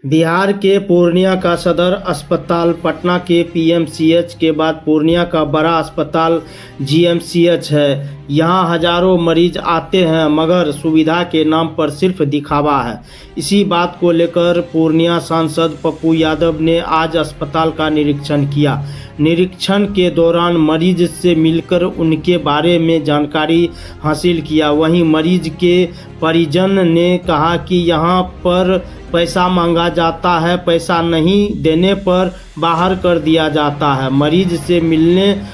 बिहार के पूर्णिया का सदर अस्पताल पटना के पीएमसीएच के बाद पूर्णिया का बड़ा अस्पताल जीएमसीएच है। यहाँ हजारों मरीज आते हैं मगर सुविधा के नाम पर सिर्फ दिखावा है। इसी बात को लेकर पूर्णिया सांसद पप्पू यादव ने आज अस्पताल का निरीक्षण किया। निरीक्षण के दौरान मरीज से मिलकर उनके बारे में जानकारी हासिल किया। वहीं मरीज के परिजन ने कहा कि यहाँ पर पैसा मांगा जाता है, पैसा नहीं देने पर बाहर कर दिया जाता है। मरीज से मिलने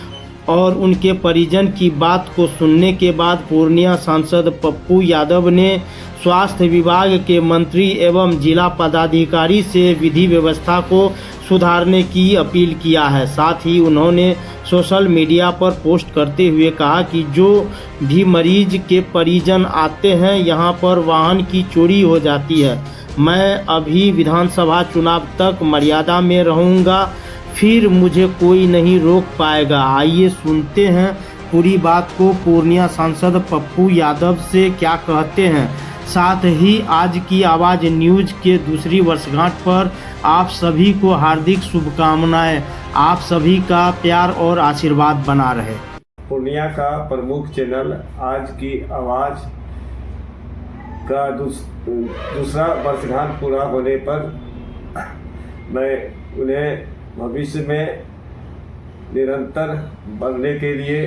और उनके परिजन की बात को सुनने के बाद पूर्णिया सांसद पप्पू यादव ने स्वास्थ्य विभाग के मंत्री एवं जिला पदाधिकारी से विधि व्यवस्था को सुधारने की अपील किया है। साथ ही उन्होंने सोशल मीडिया पर पोस्ट करते हुए कहा कि जो भी मरीज के परिजन आते हैं यहाँ पर वाहन की चोरी हो जाती है। मैं अभी विधानसभा चुनाव तक मर्यादा में रहूँगा, फिर मुझे कोई नहीं रोक पाएगा। आइए सुनते हैं पूरी बात को पूर्णिया सांसद पप्पू यादव से क्या कहते हैं। साथ ही आज की आवाज़ न्यूज़ के दूसरी वर्षगांठ पर आप सभी को हार्दिक शुभकामनाएं। आप सभी का प्यार और आशीर्वाद बना रहे। पूर्णिया का प्रमुख चैनल आज की आवाज़ का दूसरा वर्षगांठ पूरा होने पर मैं उन्हें भविष्य में निरंतर बढ़ने के लिए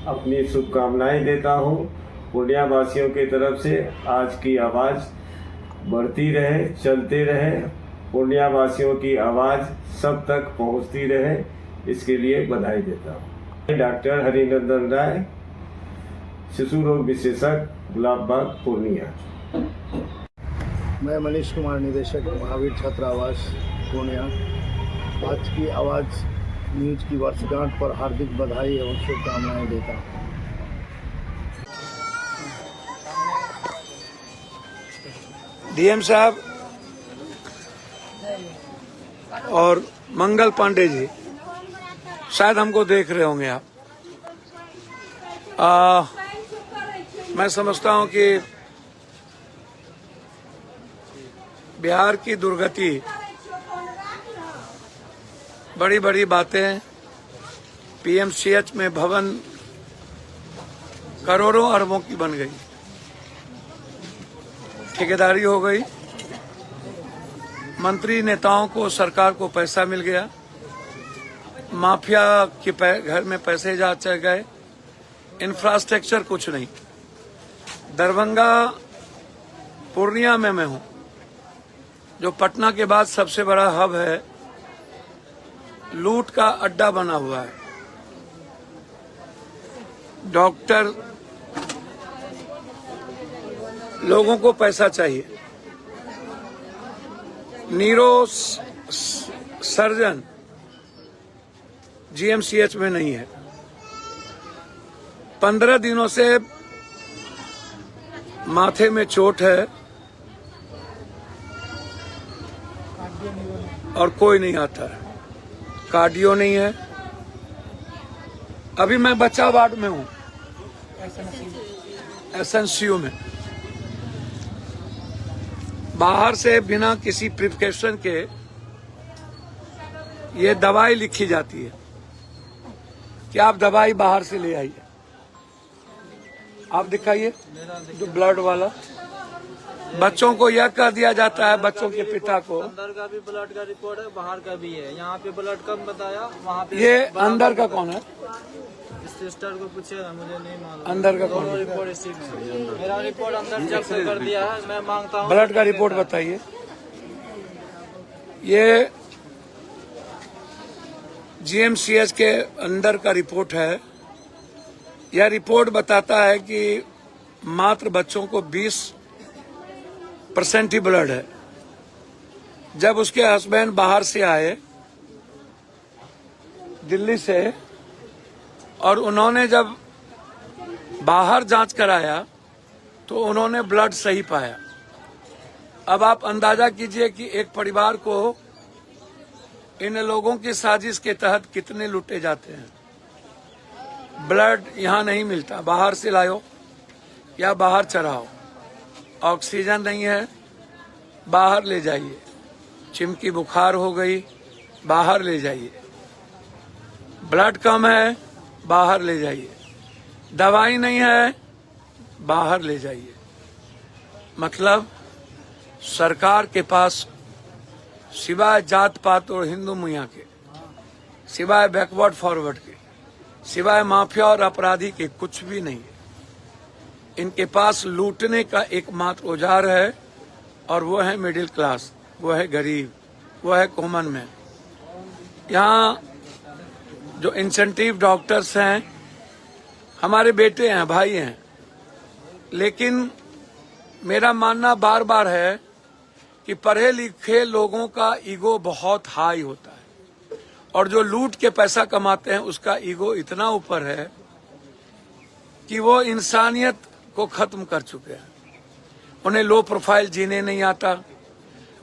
अपनी शुभकामनाएं देता हूं। पूर्णिया वासियों की तरफ से आज की आवाज़ बढ़ती रहे, चलते रहे, पूर्णिया वासियों की आवाज़ सब तक पहुंचती रहे, इसके लिए बधाई देता हूं। डॉक्टर हरिनंदन राय, शिशु रोग विशेषज्ञ, गुलाबबाग, पूर्णिया। मैं मनीष कुमार, निदेशक महावीर छात्रावास पूर्णिया। आज की आवाज़ न्यूज़ की वर्षगांठ पर हार्दिक बधाई एवं शुभकामनाएं देता हूँ। डीएम साहब और मंगल पांडे जी, शायद हमको देख रहे होंगे आप। मैं समझता हूं कि बिहार की दुर्गति, बड़ी बड़ी बातें, पीएमसीएच में भवन करोड़ों अरबों की बन गई, ठेकेदारी हो गई, मंत्री नेताओं को, सरकार को पैसा मिल गया, माफिया के घर में पैसे जा चल गए, इंफ्रास्ट्रक्चर कुछ नहीं। दरभंगा, पूर्णिया में मैं हूं, जो पटना के बाद सबसे बड़ा हब है, लूट का अड्डा बना हुआ है। डॉक्टर, लोगों को पैसा चाहिए, न्यूरो सर्जन जीएमसीएच में नहीं है। 15 दिनों से माथे में चोट है और कोई नहीं आता है। कार्डियो नहीं है। अभी मैं बच्चा वार्ड में हूं, एसएनसीयू में। बाहर से बिना किसी प्रिस्क्रिप्शन के ये दवाई लिखी जाती है कि आप दवाई बाहर से ले आइए। आप दिखाइए, जो ब्लड वाला, बच्चों को यह कह दिया जाता है, बच्चों के पिता को, अंदर का भी ब्लड का रिपोर्ट है, बाहर का भी है। यहाँ पे ब्लड कम बताया, वहाँ पे ये अंदर का कौन है? सिस्टर को पूछे, मुझे नहीं मालूम। अंदर का कौन है? रिपोर्ट इसी में, मेरा रिपोर्ट अंदर चेक कर दिया है। मैं मांगता हूँ ब्लड का रिपोर्ट बताइए। ये जीएमसीएच के अंदर का रिपोर्ट है। यह रिपोर्ट बताता है कि मात्र बच्चों को 20% ही ब्लड है। जब उसके हस्बैंड बाहर से आए, दिल्ली से, और उन्होंने जब बाहर जांच कराया तो उन्होंने ब्लड सही पाया। अब आप अंदाजा कीजिए कि एक परिवार को इन लोगों की साजिश के तहत कितने लूटे जाते हैं। ब्लड यहाँ नहीं मिलता, बाहर से लाओ या बाहर चढ़ाओ। ऑक्सीजन नहीं है, बाहर ले जाइए। चिमकी बुखार हो गई, बाहर ले जाइए। ब्लड कम है, बाहर ले जाइए। दवाई नहीं है, बाहर ले जाइए। मतलब सरकार के पास सिवाय जात पात और हिंदू मियाँ के, सिवाय बैकवर्ड फॉरवर्ड के, सिवाय माफिया और अपराधी के कुछ भी नहीं है। इनके पास लूटने का एकमात्र औजार है और वो है मिडिल क्लास, वो है गरीब, वो है कॉमन मैन। यहाँ जो इंसेंटिव डॉक्टर्स हैं हमारे बेटे हैं, भाई हैं, लेकिन मेरा मानना बार बार है कि पढ़े लिखे लोगों का ईगो बहुत हाई होता है और जो लूट के पैसा कमाते हैं उसका ईगो इतना ऊपर है कि वो इंसानियत को खत्म कर चुके हैं। उन्हें लो प्रोफाइल जीने नहीं आता,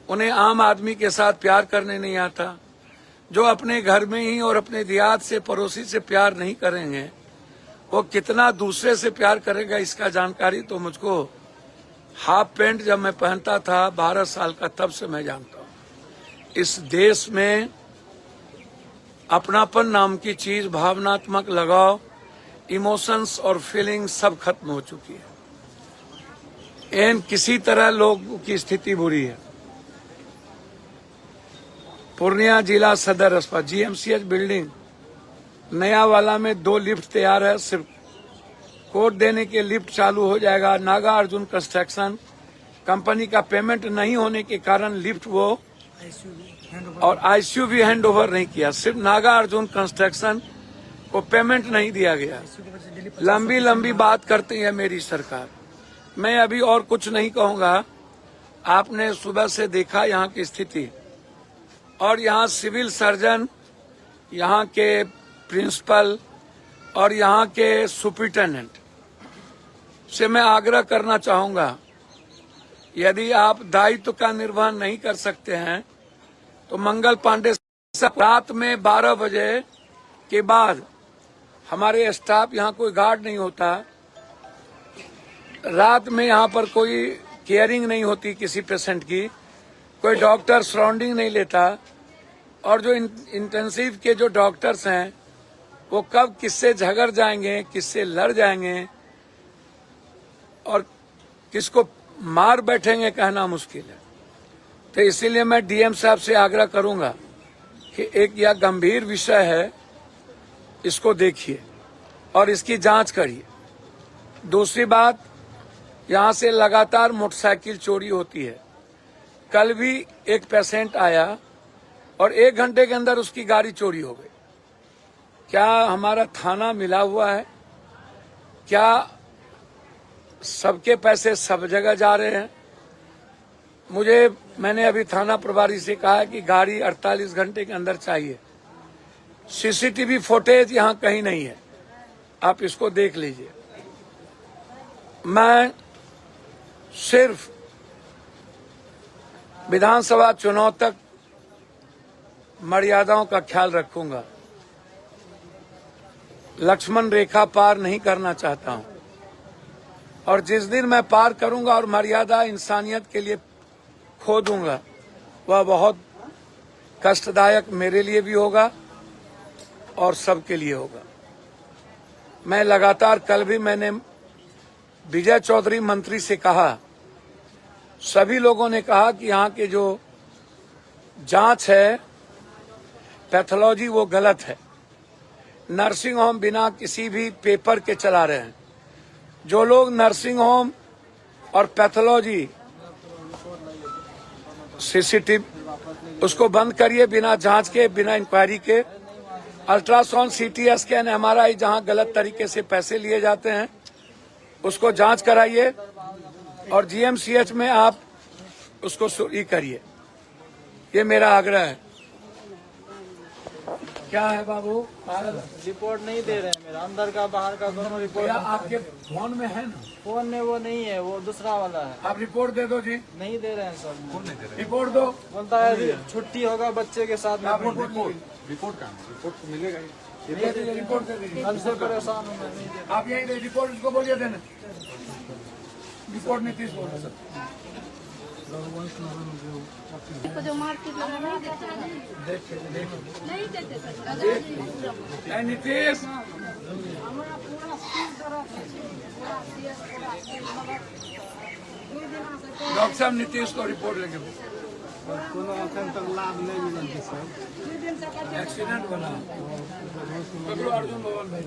उन्हें आम आदमी के साथ प्यार करने नहीं आता। जो अपने घर में ही और अपने देहात से, पड़ोसी से प्यार नहीं करेंगे, वो कितना दूसरे से प्यार करेगा इसका जानकारी तो मुझको हाफ पैंट जब मैं पहनता था 12 साल का, तब से मैं जानता हूँ। इस देश में अपनापन नाम की चीज, भावनात्मक लगाव, इमोशंस और फीलिंग्स सब खत्म हो चुकी है। एन किसी तरह लोगों की स्थिति बुरी है। पूर्णिया जिला सदर अस्पताल GMCH बिल्डिंग नया वाला में 2 लिफ्ट तैयार है, सिर्फ कोड देने के लिफ्ट चालू हो जाएगा। नागा अर्जुन कंस्ट्रक्शन कंपनी का पेमेंट नहीं होने के कारण लिफ्ट वो और ICU भी हैंड ओवर नहीं किया। सिर्फ नागा अर्जुन कंस्ट्रक्शन को पेमेंट नहीं दिया गया। लंबी लंबी बात करती है मेरी सरकार। मैं अभी और कुछ नहीं कहूंगा। आपने सुबह से देखा यहाँ की स्थिति, और यहाँ सिविल सर्जन, यहाँ के प्रिंसिपल और यहाँ के सुपरिटेंडेंट से मैं आग्रह करना चाहूंगा, यदि आप दायित्व का निर्वहन नहीं कर सकते हैं तो मंगल पांडे रात में 12 बजे के बाद, हमारे स्टाफ यहाँ कोई गार्ड नहीं होता, रात में यहाँ पर कोई केयरिंग नहीं होती किसी पेशेंट की, कोई डॉक्टर सराउंडिंग नहीं लेता, और जो इंटेंसिव के जो डॉक्टर्स हैं वो कब किससे झगड़ जाएंगे, किससे लड़ जाएंगे और किसको मार बैठेंगे कहना मुश्किल है। तो इसीलिए मैं DM साहब से आग्रह करूंगा कि एक यह गंभीर विषय है, इसको देखिए और इसकी जांच करिए। दूसरी बात, यहाँ से लगातार मोटरसाइकिल चोरी होती है। कल भी एक पेशेंट आया और 1 घंटे के अंदर उसकी गाड़ी चोरी हो गई। क्या हमारा थाना मिला हुआ है? क्या सबके पैसे सब जगह जा रहे हैं? मैंने अभी थाना प्रभारी से कहा है कि गाड़ी 48 घंटे के अंदर चाहिए। CCTV फुटेज यहाँ कहीं नहीं है, आप इसको देख लीजिए। मैं सिर्फ विधानसभा चुनाव तक मर्यादाओं का ख्याल रखूंगा। लक्ष्मण रेखा पार नहीं करना चाहता हूं, और जिस दिन मैं पार करूंगा और मर्यादा इंसानियत के लिए खो दूंगा, वह बहुत कष्टदायक मेरे लिए भी होगा और सबके लिए होगा। मैं लगातार, कल भी मैंने विजय चौधरी मंत्री से कहा, सभी लोगों ने कहा कि यहाँ के जो जांच है, पैथोलॉजी, वो गलत है। नर्सिंग होम बिना किसी भी पेपर के चला रहे हैं। जो लोग नर्सिंग होम और पैथोलॉजी CCTV उसको बंद करिए, बिना जांच के, बिना इंक्वायरी के। अल्ट्रासाउंड, CT स्कैन, MRI जहां गलत तरीके से पैसे लिए जाते हैं उसको जांच कराइए, और GMCH में आप उसको सुई करिए। ये मेरा आग्रह है। क्या है बाबू? रिपोर्ट नहीं दे रहे हैं मेरा, अंदर का बाहर का दोनों रिपोर्ट। आपके फोन में है ना? फोन में वो नहीं है, वो दूसरा वाला है। आप रिपोर्ट दे दो जी। नहीं दे रहे हैं सर। रिपोर्ट दो। बोलता है छुट्टी होगा बच्चे के साथ में। रिपोर्ट का रिपोर्ट तो मिलेगा ही। रिपोर्ट हमसे परेशान हूँ मैं, नहीं दे रहा। आप यही रिपोर्ट उसको बोलिए देना। रिपोर्ट नीतीश बोल रहे सर। को जो मार्केट लगा नहीं देते हैं, नहीं देते सर। ए, नीतीश हमारा पूरा सील तरफ है, पूरा सीएस पूरा सील, मगर 2 दिन से डॉक्टर साहब नीतीश को रिपोर्ट लेके कोनो अखन तक लाभ नहीं मिलल छै सर। 2 दिन तक एक्सीडेंट बना पकड़ो अर्जुन भवन भाई